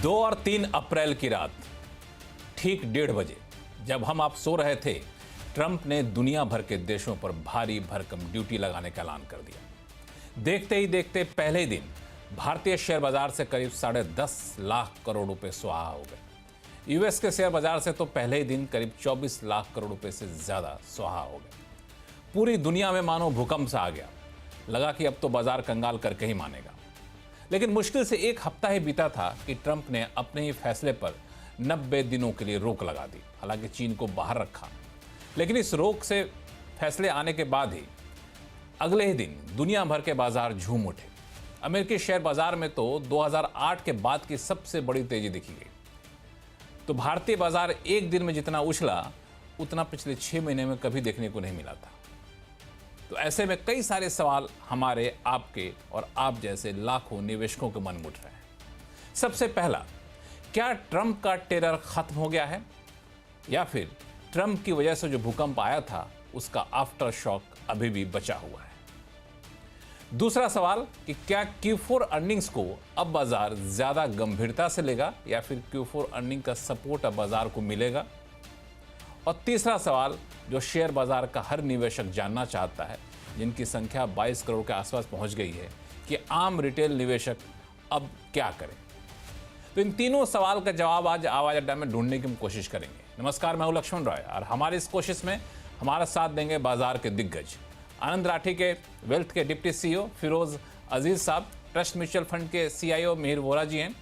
2 और 3 अप्रैल की रात ठीक 1:30 बजे जब आप सो रहे थे, ट्रंप ने दुनिया भर के देशों पर भारी भरकम ड्यूटी लगाने का ऐलान कर दिया। देखते ही देखते पहले ही दिन भारतीय शेयर बाजार से करीब 10.5 लाख करोड़ रुपए स्वाहा हो गए। यूएस के शेयर बाजार से तो पहले ही दिन करीब 24 लाख करोड़ रुपए से ज्यादा स्वाहा हो गए। पूरी दुनिया में मानो भूकंप सा आ गया। लगा कि अब तो बाजार कंगाल करके ही मानेगा। लेकिन मुश्किल से एक हफ्ता ही बीता था कि ट्रंप ने अपने ही फैसले पर 90 दिनों के लिए रोक लगा दी। हालांकि चीन को बाहर रखा, लेकिन इस रोक से फैसले आने के बाद ही अगले ही दिन दुनिया भर के बाजार झूम उठे। अमेरिकी शेयर बाजार में तो 2008 के बाद की सबसे बड़ी तेजी दिखी गई। तो भारतीय बाजार एक दिन में जितना उछला, उतना पिछले 6 महीने में कभी देखने को नहीं मिला था। तो ऐसे में कई सारे सवाल हमारे, आपके और आप जैसे लाखों निवेशकों के मन में उठ रहे हैं। सबसे पहला, क्या ट्रंप का टेरर खत्म हो गया है, या फिर ट्रंप की वजह से जो भूकंप आया था उसका आफ्टर शॉक अभी भी बचा हुआ है? दूसरा सवाल कि क्या Q4 अर्निंग्स को अब बाजार ज्यादा गंभीरता से लेगा, या फिर Q4 अर्निंग का सपोर्ट अब बाजार को मिलेगा? और तीसरा सवाल जो शेयर बाजार का हर निवेशक जानना चाहता है, जिनकी संख्या 22 करोड़ के आसपास पहुंच गई है, कि आम रिटेल निवेशक अब क्या करें। तो इन तीनों सवाल का जवाब आज आवाज अड्डा में ढूंढने की हम कोशिश करेंगे। नमस्कार, मैं हूं लक्ष्मण रॉय और हमारी इस कोशिश में हमारा साथ देंगे बाजार के दिग्गज आनंद राठी के वेल्थ के डिप्टी सीईओ फिरोज अजीज साहब, ट्रस्ट म्यूचुअल फंड के सीआईओ मिहिर वोरा जी हैं,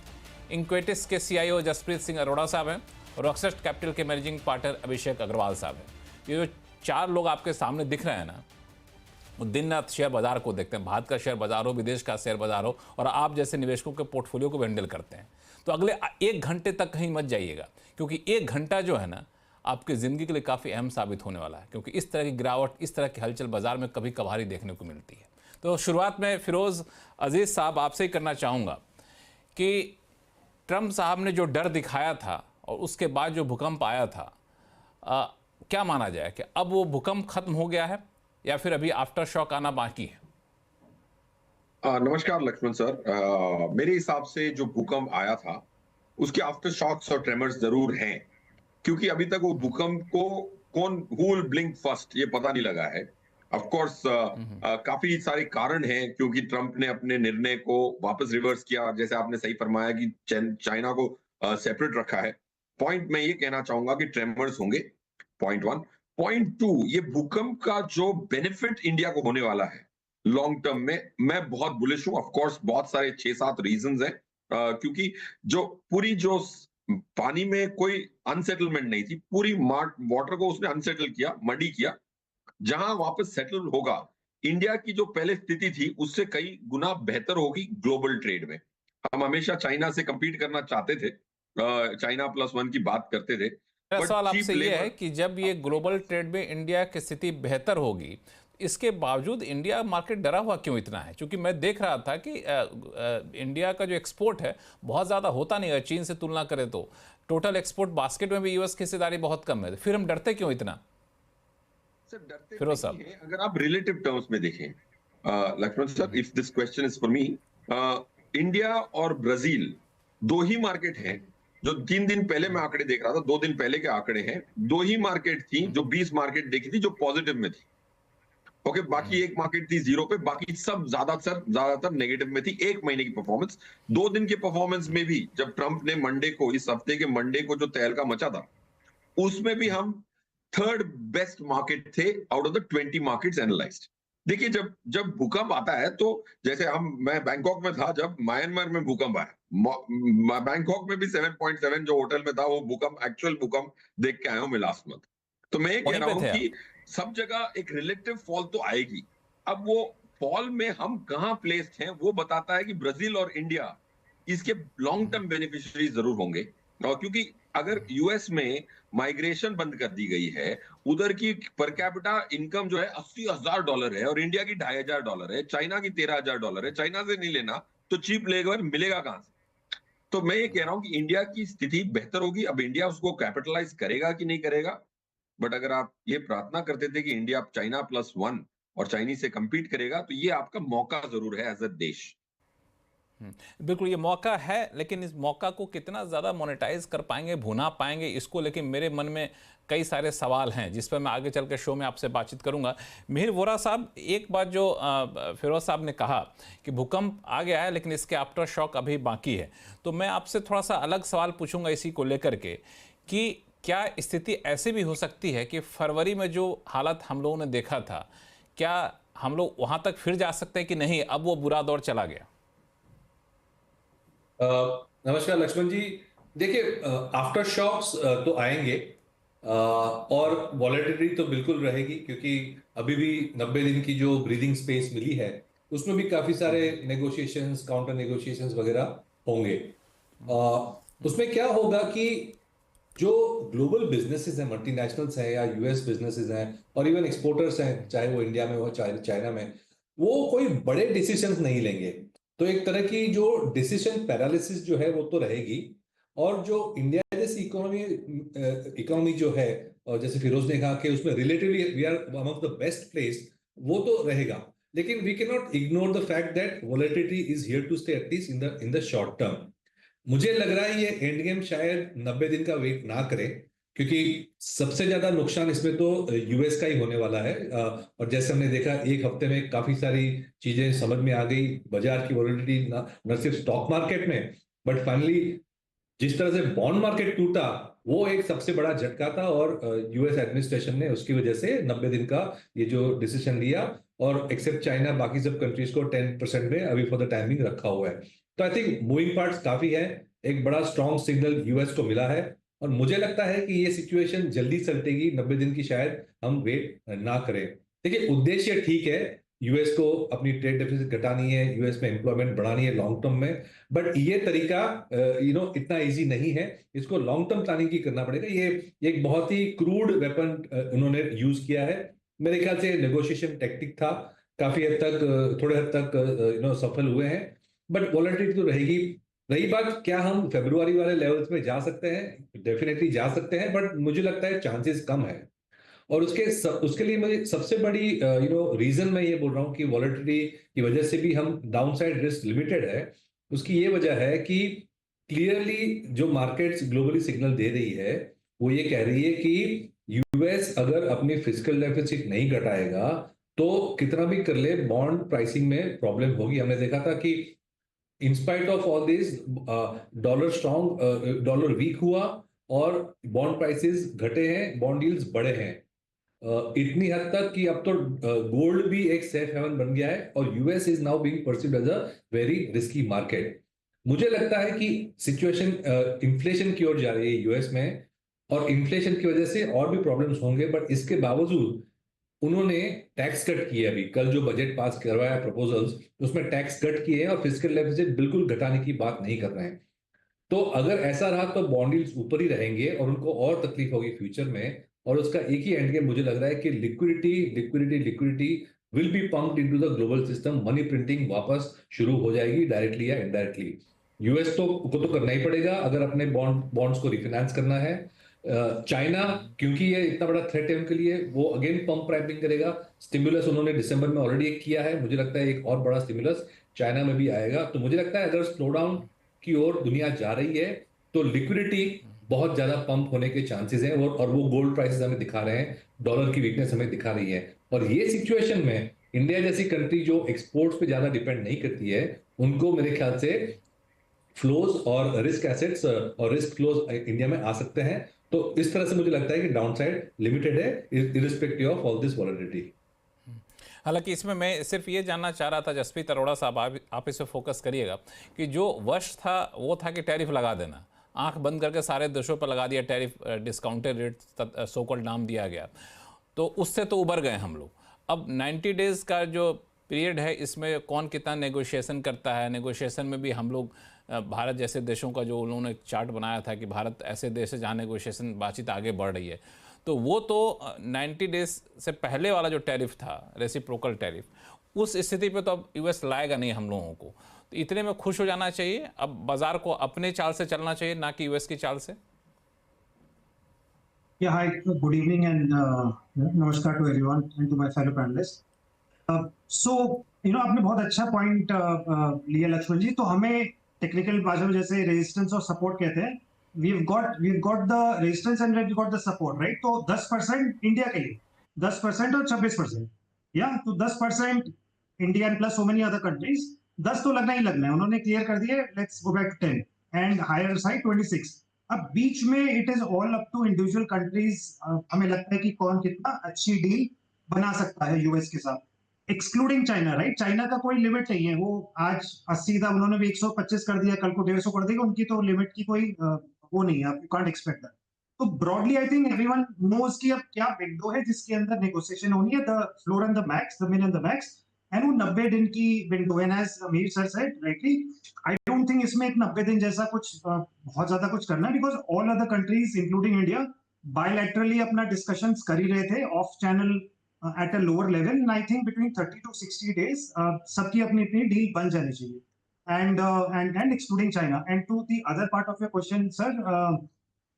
इंक्वेटिस के सीआईओ जसप्रीत सिंह अरोड़ा साहब हैं, और रॉकसेस्ट कैपिटल के मैनेजिंग पार्टनर अभिषेक अग्रवाल साहब हैं। ये जो 4 लोग आपके सामने दिख रहे हैं ना, वो दिन रात शेयर बाजार को देखते हैं। भारत का शेयर बाजार हो, विदेश का शेयर बाजार हो, और आप जैसे निवेशकों के पोर्टफोलियो को हैंडल करते हैं। तो अगले 1 घंटे तक कहीं मत जाइएगा, क्योंकि 1 घंटा जो है ना, आपकी ज़िंदगी के लिए काफ़ी अहम साबित होने वाला है। क्योंकि इस तरह की गिरावट, इस तरह की हलचल बाजार में कभी कभार ही देखने को मिलती है। तो शुरुआत में फिरोज अजीज साहब आपसे ही करना चाहूँगा कि ट्रंप साहब ने जो डर दिखाया था और उसके बाद जो भूकंप आया था, क्या माना जाए कि अब वो भूकंप खत्म हो गया है, या फिर अभी आफ्टर शॉक आना बाकी है? नमस्कार लक्ष्मण सर। मेरे हिसाब से जो भूकंप आया था उसके आफ्टर शॉक्स और ट्रेमर्स जरूर हैं, क्योंकि अभी तक वो भूकंप को कौन हु विल ब्लिंक फर्स्ट ये पता नहीं लगा है। ऑफ कोर्स काफी सारे कारण हैं, क्योंकि ट्रंप ने अपने निर्णय को वापस रिवर्स किया। जैसे आपने सही फरमाया कि चाइना को सेपरेट रखा है। पॉइंट मैं ये कहना चाहूंगा कि ट्रेमर्स होंगे, पॉइंट 1। पॉइंट 2, ये भूकंप का जो बेनिफिट इंडिया को होने वाला है लॉन्ग टर्म में, मैं बहुत बुलिश हूं। ऑफ कोर्स बहुत सारे 6-7 रीजंस हैं, क्योंकि जो पूरी जो पानी में कोई अनसेटलमेंट नहीं थी, पूरी वाटर को उसने अनसेटल किया, मडी किया। जहां वापस सेटल होगा, इंडिया की जो पहले स्थिति थी उससे कई गुना बेहतर होगी ग्लोबल ट्रेड में। हम हमेशा चाइना से कंपीट करना चाहते थे, चाइना +1 की बात करते थे, मेरा बट सवाल चीप आपसे ये है लेबर। कि जब ये ग्लोबल ट्रेड में इंडिया की स्थिति बेहतर होगी, इसके बावजूद इंडिया मार्केट डरा हुआ क्यों इतना है? क्योंकि मैं देख रहा था कि इंडिया का जो एक्सपोर्ट है बहुत ज़्यादा होता नहीं है, चीन से तुलना करें तो टोटल एक्सपोर्ट बास्केट में भी यूएस की हिस्सेदारी बहुत कम है। फिर हम डरते क्यों इतना? सर डरते फिरोज नहीं साहब। है, अगर आप रिलेटिव टर्म्स में देखें। Laxman sir, if this question is for me, India और ब्राजील 2 ही मार्केट हैं जो 3 दिन पहले मैं आंकड़े देख रहा था, 2 दिन पहले के आंकड़े हैं। 2 ही मार्केट थी जो 20 मार्केट देखी थी जो पॉजिटिव में थी। ओके, बाकी एक मार्केट थी जीरो पे, बाकी सब ज्यादातर नेगेटिव में थी। 1 महीने की परफॉर्मेंस, 2 दिन की परफॉर्मेंस में भी, जब ट्रंप ने मंडे को, इस हफ्ते के मंडे को जो तहलका मचा था, उसमें भी हम 3rd बेस्ट मार्केट थे out of the 20 markets analysed. देखिए, जब जब भूकंप आता है, तो जैसे मैं बैंकॉक में था जब म्यांमार में भूकंप आया। बैंकॉक में भी 7.7 जो होटल में था, वो भूकंप, एक्चुअल भूकंप देख के आया हूं मैं लास्ट मंथ। तो मैं ये कह वहीं रहा पे हूं थे आप? कि सब जगह एक रिलेटिव फॉल तो आएगी। अब वो फॉल में हम कहां प्लेस्ड हैं वो बताता है कि ब्राजील और इंडिया इसके लॉन्ग टर्म बेनिफिशियरी जरूर होंगे। और क्योंकि अगर यूएस में माइग्रेशन बंद कर दी गई है, उधर की पर कैपिटा इनकम जो है $80,000 है और इंडिया की $2,500 है, चाइना की $13,000 है। चाइना से नहीं लेना तो चीप लेबर मिलेगा कहां से? तो मैं ये कह रहा हूं कि इंडिया की स्थिति बेहतर होगी। अब इंडिया उसको कैपिटलाइज करेगा कि नहीं करेगा, बट अगर आप ये प्रार्थना करते थे कि इंडिया चाइना +1 और चाइनीज से compete करेगा, तो ये आपका मौका जरूर है एज अ देश। बिल्कुल ये मौका है, लेकिन इस मौका को कितना ज़्यादा मोनेटाइज कर पाएंगे, भुना पाएंगे, इसको लेकिन मेरे मन में कई सारे सवाल हैं जिस पर मैं आगे चल के शो में आपसे बातचीत करूंगा। मिहिर वोरा साहब, एक बात जो फिरोज साहब ने कहा कि भूकंप आ गया है लेकिन इसके आफ्टर शॉक अभी बाकी है, तो मैं आपसे थोड़ा सा अलग सवाल पूछूंगा इसी को लेकर के कि क्या स्थिति ऐसी भी हो सकती है कि फरवरी में जो हालत हम लोगों ने देखा था, क्या हम लोग वहां तक फिर जा सकते हैं कि नहीं, अब वो बुरा दौर चला गया? नमस्कार लक्ष्मण जी। देखिए, आफ्टर शॉक्स तो आएंगे, और वॉलेटिलिटी तो बिल्कुल रहेगी, क्योंकि अभी भी 90 दिन की जो ब्रीदिंग स्पेस मिली है उसमें भी काफी सारे नेगोशिएशंस, काउंटर नेगोशिएशंस वगैरह होंगे। उसमें क्या होगा कि जो ग्लोबल बिजनेसेस हैं, मल्टीनेशनल्स हैं या यूएस बिजनेसेस हैं और इवन एक्सपोर्टर्स हैं, चाहे वो इंडिया में हो चाहे चाइना में, वो कोई बड़े डिसीजंस नहीं लेंगे। तो एक तरह की जो डिसीजन पैरालिसिस जो है वो तो रहेगी। और जो इंडिया जैसी इकोनॉमी जो है, और जैसे फिरोज ने कहा कि उसमें relatively we are one of the best place, वो तो रहेगा। लेकिन we can not ignore the fact that volatility is here to stay, at least in the short term. मुझे लग रहा है ये एंड गेम शायद 90 दिन का वेट ना करे, क्योंकि सबसे ज्यादा नुकसान इसमें तो यूएस का ही होने वाला है। और जैसे हमने देखा, एक हफ्ते में काफी सारी चीजें समझ में आ गई, बाजार की वॉलेटिलिटी न सिर्फ स्टॉक मार्केट में, बट फाइनली जिस तरह से बॉन्ड मार्केट टूटा, वो एक सबसे बड़ा झटका था। और यूएस एडमिनिस्ट्रेशन ने उसकी वजह से 90 दिन का ये जो डिसीजन लिया, और एक्सेप्ट चाइना बाकी सब कंट्रीज को 10% में अभी फॉर द टाइमिंग रखा हुआ है। तो आई थिंक मूविंग पार्ट्स काफी है। एक बड़ा स्ट्रॉन्ग सिग्नल यूएस को मिला है, और मुझे लगता है कि ये सिचुएशन जल्दी सलटेगी। 90 दिन की शायद हम वेट ना करें। देखिए, उद्देश्य ठीक है, यूएस को अपनी ट्रेड डेफिसिट घटानी है, यूएस में एम्प्लॉयमेंट बढ़ानी है लॉन्ग टर्म में, बट ये तरीका इतना इजी नहीं है। इसको लॉन्ग टर्म प्लानिंग की करना पड़ेगा। ये एक बहुत ही क्रूड वेपन उन्होंने यूज किया है। मेरे ख्याल से नेगोशिएशन टेक्टिक था, काफी हद तक, थोड़े हद तक सफल हुए हैं, बट वॉलेटिलिटी तो रहेगी। रही बात, क्या हम फरवरी वाले लेवल्स में जा सकते हैं? डेफिनेटली जा सकते हैं, बट मुझे लगता है चांसेस कम है। और उसके लिए मुझे सबसे बड़ी रीजन मैं ये बोल रहा हूँ कि वॉलेटिलिटी की वजह से भी हम डाउनसाइड रिस्क लिमिटेड है। उसकी ये वजह है कि क्लियरली जो मार्केट्स ग्लोबली सिग्नल दे रही है, वो ये कह रही है कि यूएस अगर अपनी फिजिकल डेफिसिट नहीं घटाएगा तो कितना भी कर ले, बॉन्ड प्राइसिंग में प्रॉब्लम होगी। हमने देखा था कि in spite of all this, dollar weak हुआ और बॉन्ड प्राइसेस घटे हैं, बॉन्ड यील्ड्स बढ़े हैं। इतनी हद तक कि अब तो गोल्ड भी एक सेफ हेवन बन गया है, और US is now being perceived as a very risky market. मुझे लगता है कि सिचुएशन इन्फ्लेशन की ओर जा रही है यूएस में, और इन्फ्लेशन की वजह से और भी प्रॉब्लम्स होंगे, बट इसके बावजूद उन्होंने टैक्स कट किए। अभी कल जो बजट पास करवाया प्रपोजल्स, उसमें टैक्स कट किए हैं और फिजिकल डेफिसिट बिल्कुल घटाने की बात नहीं कर रहे हैं। तो अगर ऐसा रहा तो बॉन्ड यील्ड्स ऊपर ही रहेंगे और उनको और तकलीफ होगी फ्यूचर में। और उसका एक ही एंड गेम मुझे लग रहा है कि liquidity will be pumped into the global system. Money printing वापस शुरू हो जाएगी, डायरेक्टली या इनडायरेक्टली। यूएस को तो करना ही पड़ेगा अगर अपने बॉन्ड्स को रिफाइनेंस करना है। चाइना, क्योंकि ये इतना बड़ा थ्रेट है उनके लिए, वो अगेन पंप प्राइमिंग करेगा। स्टिमुलस उन्होंने दिसंबर में ऑलरेडी एक किया है, मुझे लगता है एक और बड़ा स्टिमुलस चाइना में भी आएगा। तो मुझे लगता है अगर स्लो डाउन की ओर दुनिया जा रही है तो लिक्विडिटी बहुत ज्यादा पंप होने के चांसेस हैं। और वो गोल्ड प्राइसेस हमें दिखा रहे हैं, डॉलर की वीकनेस हमें दिखा रही है। और ये सिचुएशन में इंडिया जैसी कंट्री जो एक्सपोर्ट्स पे ज्यादा डिपेंड नहीं करती है, उनको मेरे ख्याल से फ्लोज और रिस्क एसेट्स और रिस्क फ्लोज इंडिया में आ सकते हैं। तो इस तरह से मुझे लगता है कि डाउनसाइड लिमिटेड है, irrespective of all this volatility. हालांकि इसमें मैं सिर्फ ये जानना चाह रहा था, जसप्रीत अरोड़ा साहब, आप इस पर फोकस करिएगा कि जो वश था वो था कि टैरिफ लगा देना, आंख बंद करके सारे देशों पर लगा दिया टैरिफ, डिस्काउंटेड रेट सोकॉल्ड नाम दिया गया, तो उससे तो उबर गए हम लोग। अब 90 डेज का जो पीरियड है, इसमें कौन कितना नेगोशिएशन करता है, नेगोशिएशन में भी हम लोग भारत जैसे देशों का जो उन्होंने चार्ट बनाया था कि भारत ऐसे देश है जहाँ नेगोशिएशन बातचीत आगे बढ़ रही है, तो वो तो 90 डेज से पहले वाला जो टैरिफ था, रेसिप्रोकल टैरिफ, उस स्थिति पे तो अब यूएस लाएगा नहीं हम लोगों को। तो इतने में खुश हो जाना चाहिए, अब बाजार को अपने चाल से चलना चाहिए, ना कि यूएस की चाल से। Yeah, hi, good evening and namaskar to everyone and to my fellow panelists. So आपने बहुत अच्छा पॉइंट लिया लक्ष्मण जी। तो हमें टेक्निकल भाषा में जैसे रेजिस्टेंस और सपोर्ट कहते हैं, we have got the resistance and we got the support, right? तो 10% इंडिया के लिए, 10% और 26%, या तो 10% India and plus so many other countries, 10 तो लगना ही लगना है, उन्होंने क्लियर कर दिया। Let's go back to 10 and higher side 26। अब बीच में it is all up to individual countries. हमें लगता है कि कौन कितना अच्छी डील बना सकता है यूएस के साथ, एक्सक्लूडिंग चाइना, राइट? चाइना का कोई लिमिट नहीं है, वो आज 80 था, उन्होंने भी 125 कर दिया, कल को 150 कर देगा, उनकी तो लिमिट की कोई वो नहीं है, यू कांट एक्सपेक्ट दैट। तो broadly I think everyone knows कि अब क्या विंडो है जिसके अंदर नेगोशिएशन होनी है, the floor and the max, the min and the max, and वो 90 दिन की window. And as Mir sir said rightly, I don't think इसमें एक 90 दिन जैसा कुछ बहुत ज्यादा कुछ करना है, because all other countries including India bilaterally अपना डिस्कशंस कर ही रहे थे of channel at a lower level, and I think between 30 to 60 days सबकी अपनी अपनी डील बन जानी चाहिए, and excluding China. And to the other part of your question, sir,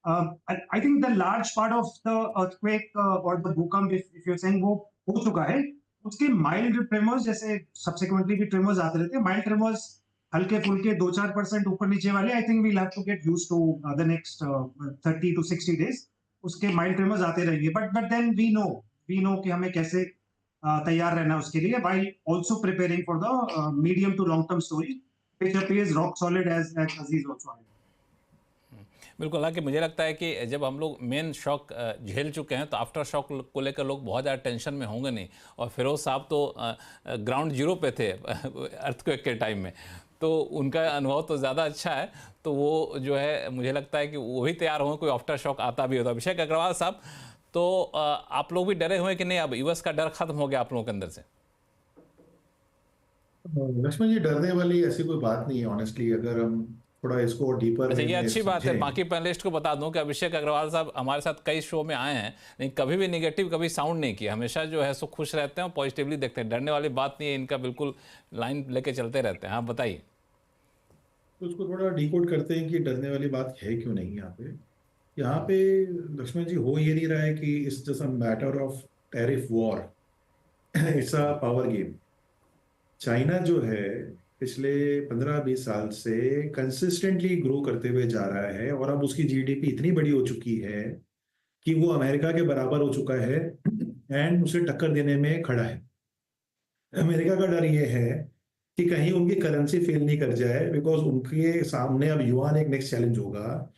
I think the large part of the earthquake or the भूकंप, if you're saying, वो हो चुका है। उसके माइल्ड ट्रेमर्स, जैसे सब्सिक्वेंटली भी ट्रेमर्स आते रहते हैं, माइल्ड ट्रेमर्स हल्के फुल्के 2-4% ऊपर नीचे वाले, I think we'll have to get used to the next 30 to 60 days। उसके माइल्ड ट्रेमर्स आते रहेंगे, बट देन वी नो कि हमें कैसे तैयार रहना है उसके लिए, while also preparing for the medium to long term story which appears rock solid as Aziz also had। बिल्कुल, हालांकि मुझे लगता है कि जब हम लोग मेन शॉक झेल चुके हैं तो आफ्टर शॉक को लेकर लोग बहुत ज़्यादा टेंशन में होंगे नहीं। और फिरोज साहब तो ग्राउंड जीरो पे थे अर्थक्वेक के टाइम में, तो उनका अनुभव तो ज़्यादा अच्छा है, तो वो जो है मुझे लगता है कि वो भी तैयार होंगे कोई आफ्टर शॉक आता भी होता। अभिषेक अग्रवाल साहब, तो आप लोग भी डरे हुए कि नहीं, अब यूएस का डर खत्म हो गया आप लोगों के अंदर से? लक्ष्मण जी, डरने वाली ऐसी कोई बात नहीं है ऑनेस्टली, अगर हम थोड़ा इसको डीपर अच्छा, ये में अच्छी बात है। समझें। बाकी पैनलिस्ट को बता दूं कि अभिषेक अग्रवाल साहब हमारे साथ कई शो में आए हैं, लेकिन कभी भी निगेटिव कभी साउंड नहीं किया, हमेशा जो है सो खुश रहते हैं और पॉजिटिवली देखते हैं। डरने वाली बात नहीं है इनका, बिल्कुल लाइन लेके चलते रहते हैं। हाँ बताइए। तो उसको थोड़ा डिकोड करते हैं कि डरने वाली बात है क्यों नहीं। यहाँ पे लक्ष्मण जी, हो ये नहीं रहा है कि it's just a matter of tariff war, it's a power game. China जो है पिछले 15-20 साल से कंसिस्टेंटली ग्रो करते हुए जा रहा है, और अब उसकी जीडीपी इतनी बड़ी हो चुकी है कि वो अमेरिका के बराबर हो चुका है एंड उसे टक्कर देने में खड़ा है। अमेरिका का डर ये है कि कहीं उनकी करेंसी फेल नहीं कर जाए, बिकॉज उनके सामने अब युआन एक नेक्स्ट चैलेंज होगा।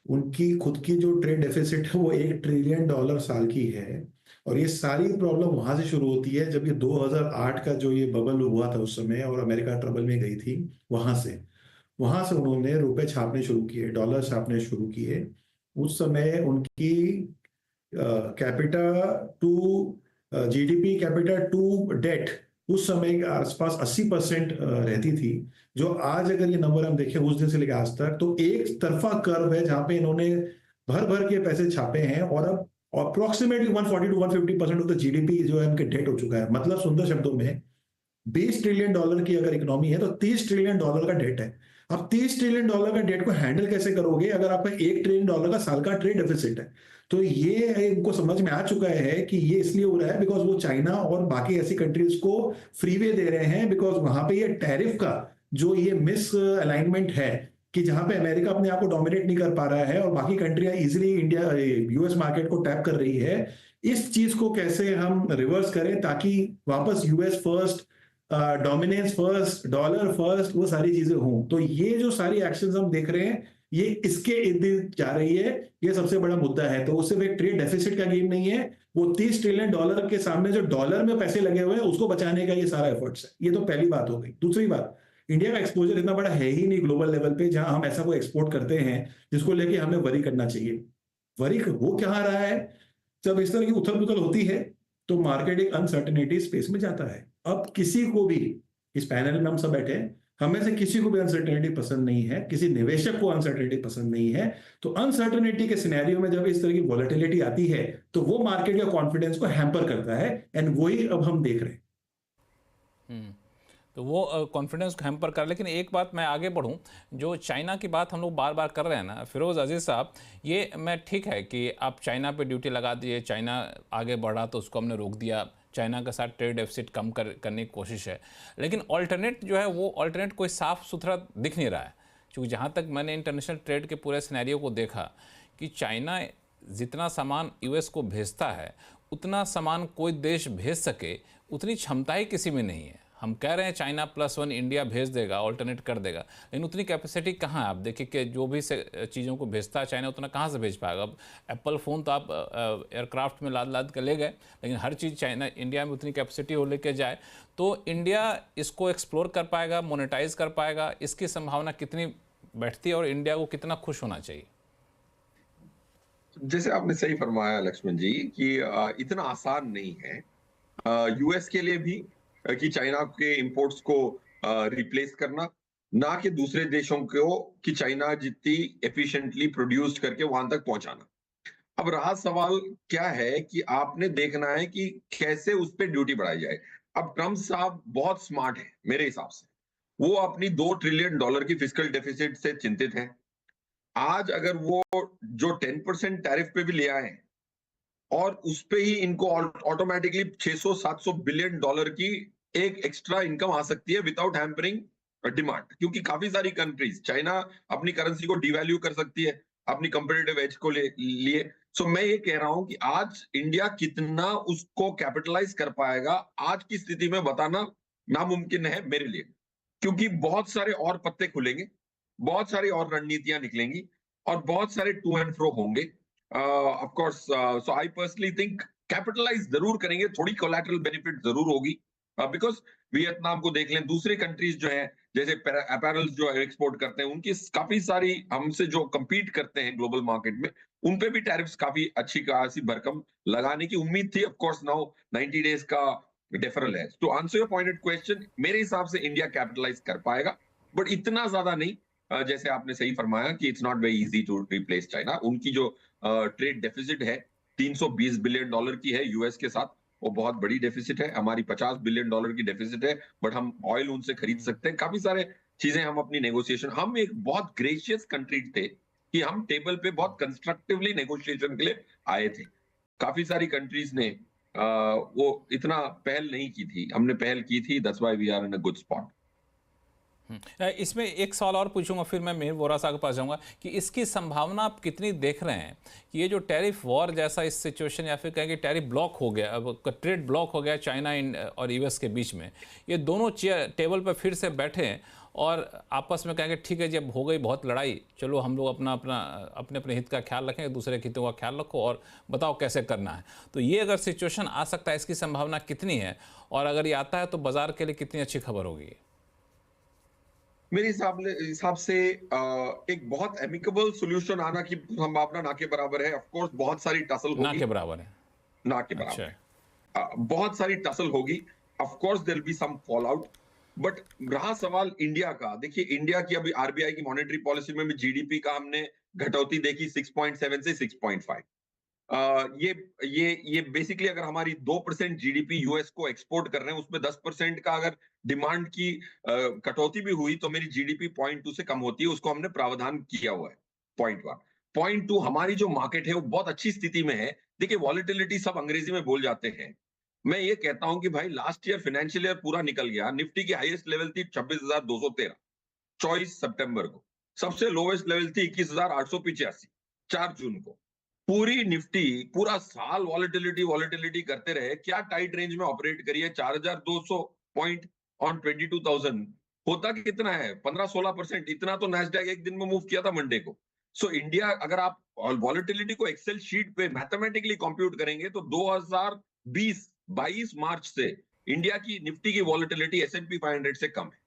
उनकी खुद की जो ट्रेड डेफिसिट है वो $1 ट्रिलियन साल की है, और ये सारी प्रॉब्लम वहां से शुरू होती है जब ये 2008 का जो ये बबल हुआ था उस समय, और अमेरिका ट्रबल में गई थी। वहां से उन्होंने रुपए छापने शुरू किए, डॉलर छापने शुरू किए। उस समय उनकी capita to GDP, capita to date उस समय के आसपास 80% रहती थी, जो आज अगर ये नंबर हम देखें उस दिन से लेकर आज तक, तो एक तरफा कर्व है जहां पे इन्होंने भर भर के पैसे छापे हैं, और अब approximately 140 to 150% of the GDP जो है उनके डेट हो चुका है। मतलब सुंदर शब्दों में, $20 ट्रिलियन की अगर इकोनॉमी है तो $30 ट्रिलियन का डेट है। अब $30 ट्रिलियन का डेट को हैंडल कैसे करोगे अगर आपका $1 ट्रिलियन का साल का ट्रेड डेफिसिट है? तो ये इनको समझ में आ चुका है कि ये इसलिए हो रहा है बिकॉज वो चाइना और बाकी ऐसी कंट्रीज को फ्रीवे दे रहे हैं, बिकॉज वहां पे ये टैरिफ का जो ये मिस अलाइनमेंट है कि जहां पे अमेरिका अपने आप को डोमिनेट नहीं कर पा रहा है और बाकी कंट्रियां इजिली इंडिया यूएस मार्केट को टैप कर रही है, इस चीज को कैसे हम रिवर्स करें ताकि वापस US first, dominance first, dollar first, वो सारी चीजें हों। तो ये जो सारी एक्शंस हम देख रहे हैं ये इसके इर्द गिर्द जा रही है, ये सबसे बड़ा मुद्दा है। तो वो सिर्फ एक ट्रेड डेफिसिट का गेम नहीं है, वो $30 ट्रिलियन के सामने जो डॉलर में पैसे लगे हुए हैं उसको बचाने का ये सारा एफर्ट्स है। ये तो पहली बात हो गई। दूसरी बात, इंडिया का एक्सपोजर इतना बड़ा है ही नहीं ग्लोबल लेवल पे जहां हम ऐसा कोई एक्सपोर्ट करते हैं जिसको लेके हमें वरी करना चाहिए। वरी हो क्या रहा है, जब इस तरह की उथल पुथल होती है तो मार्केट एक अनसर्टेनिटी स्पेस में जाता है। अब किसी को भी, इस पैनल में हम सब बैठे हैं, हमें से किसी को भी अनसर्टेनिटी पसंद नहीं है, किसी निवेशक को अनसर्टेनिटी पसंद नहीं है। तो अनसर्टेनिटी के सिनेरियो में जब इस तरह की वॉलेटिलिटी आती है तो वो मार्केट का कॉन्फिडेंस को हैम्पर करता है, एंड वही अब हम देख रहे हैं। तो वो कॉन्फिडेंस को हैम्पर कर। लेकिन एक बात मैं आगे बढ़ूं, जो चाइना की बात हम लोग बार बार कर रहे हैं ना फिरोज अजीज साहब, ये मैं ठीक है कि आप चाइना पे ड्यूटी लगा दिए, चाइना आगे बढ़ा तो उसको हमने रोक दिया, चाइना के साथ ट्रेड डेफिसिट कम करने की कोशिश है, लेकिन ऑल्टरनेट जो है वो ऑल्टरनेट कोई साफ सुथरा दिख नहीं रहा है। क्योंकि जहाँ तक मैंने इंटरनेशनल ट्रेड के पूरे सिनेरियो को देखा कि चाइना जितना सामान यूएस को भेजता है उतना सामान कोई देश भेज सके उतनी क्षमता ही किसी में नहीं है। हम कह रहे हैं चाइना +1 इंडिया भेज देगा, ऑल्टरनेट कर देगा, लेकिन उतनी कैपेसिटी कहाँ है? आप देखिए कि जो भी चीज़ों को भेजता है चाइना उतना कहाँ से भेज पाएगा। अब एप्पल फ़ोन तो आप एयरक्राफ्ट में लाद लाद कर ले गए, लेकिन हर चीज़ चाइना इंडिया में उतनी कैपेसिटी हो लेके जाए तो इंडिया इसको एक्सप्लोर कर पाएगा, मोनेटाइज कर पाएगा, इसकी संभावना कितनी बैठती है और इंडिया को कितना खुश होना चाहिए? जैसे आपने सही फरमाया लक्ष्मण जी कि इतना आसान नहीं है यूएस के लिए भी कि चाइना के इंपोर्ट्स को रिप्लेस करना, ना कि दूसरे देशों को कि चाइना जितनी एफिशिएंटली प्रोड्यूस करके वहां तक पहुंचाना। अब रहा सवाल क्या है कि आपने देखना है कि कैसे उस पर ड्यूटी बढ़ाई जाए। अब ट्रम्प साहब बहुत स्मार्ट है मेरे हिसाब से, वो अपनी $2 ट्रिलियन की फिस्कल डेफिसिट से चिंतित है। आज अगर वो जो 10% टैरिफ पे भी ले आए हैं और उस पे ही इनको ऑटोमेटिकली $600-700 बिलियन की एक एक्स्ट्रा इनकम आ सकती है विदाउट हैम्परिंग डिमांड, क्योंकि काफी सारी कंट्रीज, चाइना अपनी करेंसी को डिवैल्यू कर सकती है अपनी कंपेटिटिव एज को लिए। सो मैं ये कह रहा हूं कि आज इंडिया कितना उसको कैपिटलाइज कर पाएगा आज की स्थिति में बताना नामुमकिन है मेरे लिए, क्योंकि बहुत सारे और पत्ते खुलेंगे, बहुत सारी और रणनीतियां निकलेंगी और बहुत सारे टू एंड फ्रो होंगे। Of course so I personally think capitalise जरूर करेंगे, थोड़ी कोलैटरल बेनिफिट जरूर होगी, बिकॉज वियतनाम को देख लें, दूसरी कंट्रीज जो है जैसे अपैरल्स जो एक्सपोर्ट करते हैं उनकी काफी सारी हमसे जो compete करते हैं ग्लोबल मार्केट में, उन पे भी टैरिफ्स काफी अच्छी खासी भरकम लगाने की उम्मीद थी। ऑफ कोर्स नाउ 90 डेज का डेफरल है। To answer your pointed question, मेरे हिसाब से इंडिया कैपिटलाइज कर पाएगा, बट इतना ज्यादा नहीं। जैसे आपने सही फरमाया कि it's not very easy to replace China. उनकी जो ट्रेड डेफिसिट है $320 बिलियन की है यूएस के साथ, वो बहुत बड़ी डेफिसिट है। हमारी $50 बिलियन की डेफिसिट है, बट हम ऑयल उनसे खरीद सकते हैं। काफी सारे चीजें हम अपनी नेगोशिएशन, हम एक बहुत ग्रेशियस कंट्री थे कि हम टेबल पे बहुत कंस्ट्रक्टिवली नेगोशिएशन के लिए आए थे। काफी सारी कंट्रीज ने वो इतना पहल नहीं की थी, हमने पहल की थी। That's why we are in a good spot. इसमें एक सवाल और पूछूंगा, फिर मैं मिहिर वोरा साहब के पास जाऊंगा कि इसकी संभावना आप कितनी देख रहे हैं कि ये जो टैरिफ वॉर जैसा इस सिचुएशन, या फिर कहें कि टैरिफ ब्लॉक हो गया, अब ट्रेड ब्लॉक हो गया चाइना और यूएस के बीच में, ये दोनों चेयर टेबल पर फिर से बैठे और आपस में कहेंगे ठीक है जब हो गई बहुत लड़ाई, चलो हम लोग अपने अपने हित का ख्याल रखें, दूसरे के हितों का ख्याल रखो और बताओ कैसे करना है। तो ये अगर सिचुएशन आ सकता है, इसकी संभावना कितनी है, और अगर ये आता है तो बाजार के लिए कितनी अच्छी खबर होगी? मेरे हिसाब से एक बहुत एमिकेबल सॉल्यूशन आना की संभावना ना के बराबर है। ऑफ कोर्स बहुत सारी टसल होगी, ना के बराबर है, ना के बराबर है। बहुत सारी टसल होगी। Of course there will be some fall out, but रहा सवाल इंडिया का, देखिए इंडिया की अभी आरबीआई की मॉनेटरी पॉलिसी में भी जीडीपी का हमने घटौती देखी 6.7 से 6.5। ये बेसिकली अगर हमारी 2% जीडीपी यूएस को एक्सपोर्ट कर रहे हैं, उसमें 10% का अगर डिमांड की कटौती भी हुई तो मेरी जीडीपी 0.2 से कम होती है। उसको हमने प्रावधान किया हुआ है। पॉइंट 1। पॉइंट 2, हमारी जो मार्केट है वो बहुत अच्छी स्थिति में है। देखिए वॉलेटिलिटी सब अंग्रेजी में बोल जाते हैं, मैं ये कहता हूं कि भाई लास्ट ईयर फाइनेंशियल ईयर पूरा निकल गया, निफ्टी की हाईएस्ट लेवल थी 26,213 24 सितंबर को, सबसे लोवेस्ट लेवल थी 21,885 4 जून को। पूरी निफ्टी पूरा साल वॉलेटिलिटी करते रहे, क्या टाइट रेंज में ऑपरेट करिए, 4,200 पॉइंट ऑन 22,000, होता कितना है 15-16%। इतना तो नैस्डैक एक दिन में मूव किया था मंडे को। सो इंडिया, अगर आप वॉलेटिलिटी को एक्सेल शीट पे मैथमेटिकली कंप्यूट करेंगे तो 2022 मार्च से इंडिया की निफ्टी की वॉलेटिलिटी S&P 500 से कम है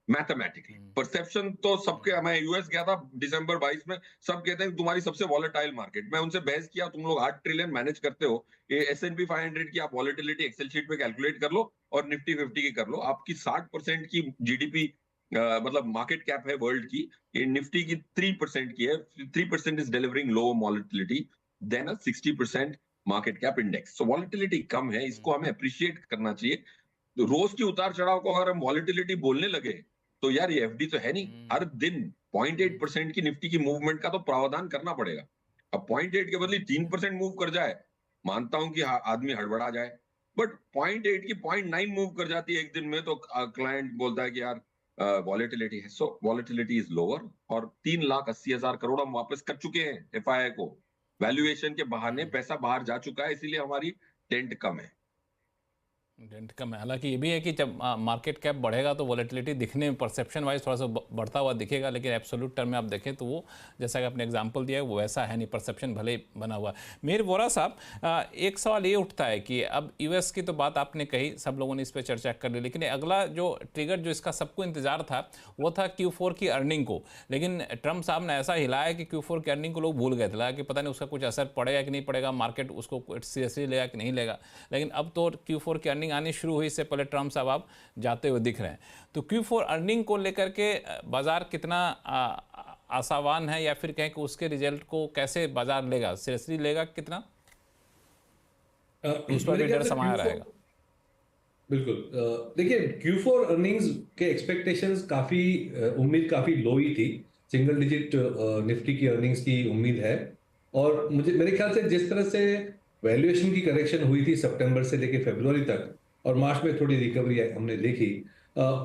मैथमेटिकली। परसेप्शन तो सबके, मैं यूएस गया था दिसंबर 22 में, सब कहते हैं तुम्हारी सबसे वॉलेटाइल मार्केट। मैं उनसे बहस किया, तुम लोग 8 ट्रिलियन मैनेज करते हो, ये S&P 500 की आप वॉलेटिलिटी एक्सेल शीट पे कैलकुलेट कर लो और निफ्टी 50 की कर लो, आपकी 60% की जीडीपी मतलब मार्केट कैप है वर्ल्ड की, ये निफ्टी की 3% की है। 3% is delivering low volatility then a 60% market cap index. So volatility कम है, इसको हमें अप्रिशिएट करना चाहिए। तो रोज की उतार चढ़ाव को अगर हम वॉलेटिलिटी बोलने लगे तो यार ये एफडी तो है नहीं, हर दिन 0.8% की निफ्टी की मूवमेंट का तो प्रावधान करना पड़ेगा। अब 0.8 के बदले 3% मूव कर जाए, मानता हूं कि आदमी हड़बड़ा जाए, बट 0.8 की 0.9 मूव कर जाती है एक दिन में, तो क्लाइंट बोलता है कि यार वॉलेटिलिटी है। सो वॉलेटिलिटी इज लोअर, और 3,80,000 करोड़ हम वापस कर चुके हैं एफआईआई को। वैल्यूएशन के बहाने पैसा बाहर जा चुका है, इसीलिए हमारी टेंट कम है। डेंट कम है। हालांकि ये भी है कि जब मार्केट कैप बढ़ेगा तो वॉलेटिलिटी दिखने में परसेप्शन वाइज थोड़ा सा बढ़ता हुआ दिखेगा, लेकिन एब्सोल्यूट टर्म में आप देखें तो वो जैसा कि आपने एग्जांपल दिया है वो वैसा है नहीं, परसेप्शन भले ही बना हुआ है। मीर वोरा साहब, एक सवाल ये उठता है कि अब यूएस की तो बात आपने कही, सब लोगों ने इस पर चर्चा कर ली, लेकिन अगला जो ट्रिगर जो इसका सबको इंतजार था वो था Q4 की अर्निंग को। लेकिन ट्रम्प साहब ने ऐसा हिलाया कि Q4 की अर्निंग को लोग भूल गए थे, लगा कि पता नहीं उसका कुछ असर पड़ेगा कि नहीं पड़ेगा, मार्केट उसको सीरियसली लेगा कि नहीं लेगा। लेकिन अब तो Q4 की अर्निंग आनी शुरू हुई, इससे पहले ट्रम्प साहब आप जाते हुए दिख रहे हैं। तो Q4 अर्निंग को लेकर के बाजार कितना आशावान है, या फिर कहें कि उसके रिजल्ट को कैसे बाजार लेगा, सीरियसली लेगा कितना, उस पर भी डर समाया रहेगा? बिल्कुल। देखिए, Q4 अर्निंग्स के एक्सपेक्टेशंस काफी उम्मीद काफी लो ही थी। सिंगल डिजिट निफ्टी की अर्निंग्स की उम्मीद है। और मेरे ख्याल से जिस तरह से वैल्यूएशन की करेक्शन हुई थी सितंबर से लेके फरवरी तक, और मार्च में थोड़ी रिकवरी हमने देखी,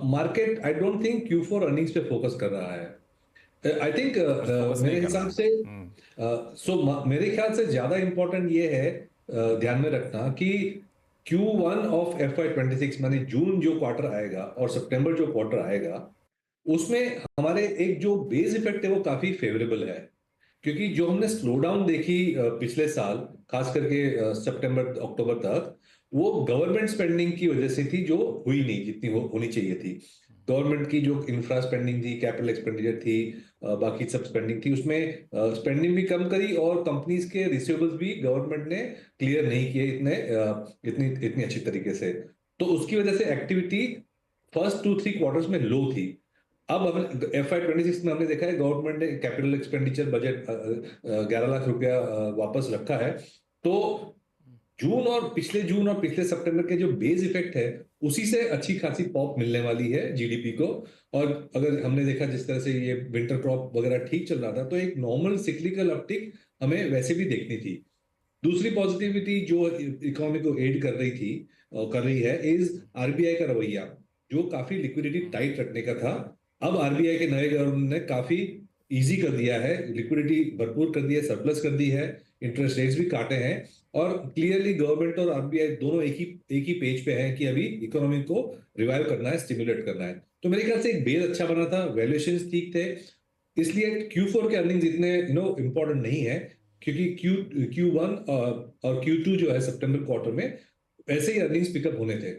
market I don't think Q4 earnings पे फोकस कर रहा है। आई थिंक फोकस मेरे नहीं हिसाब करना। से मेरे ख्याल से ज्यादा इंपॉर्टेंट ये है ध्यान में रखना कि Q1 ऑफ FY26 माने जून जो क्वार्टर आएगा और सितंबर जो क्वार्टर आएगा, उसमें हमारे एक जो बेस इफेक्ट है वो काफी फेवरेबल है। क्योंकि जो हमने स्लो डाउन देखी पिछले साल, खास करके सितंबर अक्टूबर तक, वो गवर्नमेंट स्पेंडिंग की वजह से थी, जो हुई नहीं जितनी होनी चाहिए थी। गवर्नमेंट की जो इंफ्रा स्पेंडिंग थी, कैपिटल एक्सपेंडिचर थी, बाकी सब स्पेंडिंग थी, उसमें स्पेंडिंग भी कम करी और कंपनीज के रिसीवेबल्स भी गवर्नमेंट ने क्लियर नहीं किए इतनी इतनी अच्छी तरीके से। तो उसकी वजह से एक्टिविटी फर्स्ट 2-3 क्वार्टर्स में लो थी। अब FY26 में हमने देखा है गवर्नमेंट ने कैपिटल एक्सपेंडिचर बजट 11 लाख रुपया वापस रखा है। तो जून और पिछले सितंबर के जो बेस इफेक्ट है, उसी से अच्छी खासी पॉप मिलने वाली है जीडीपी को। और अगर हमने देखा जिस तरह से ये विंटर क्रॉप वगैरह ठीक चल रहा था, तो एक नॉर्मल सिक्लिकल अपटिक हमें वैसे भी देखनी थी। दूसरी पॉजिटिविटी जो इकोनॉमी को एड कर रही है इज आरबीआई का रवैया, जो काफी लिक्विडिटी टाइट रखने का था। अब आरबीआई के नए गवर्नर ने काफी इजी कर दिया है, लिक्विडिटी भरपूर कर दी है, सरप्लस कर दी है, इंटरेस्ट रेट्स भी काटे हैं, और क्लियरली गवर्नमेंट और आरबीआई दोनों एक ही पेज पे हैं कि अभी इकोनॉमी को रिवाइव करना है, स्टिमुलेट करना है। तो मेरे ख्याल से एक बेस अच्छा बना था, वैल्यूएशंस ठीक थे, इसलिए Q4 के अर्निंग्स इतने इंपॉर्टेंट नहीं है। क्योंकि Q1 और Q2 जो है सितंबर क्वार्टर में, वैसे ही अर्निंग्स पिकअप होने थे।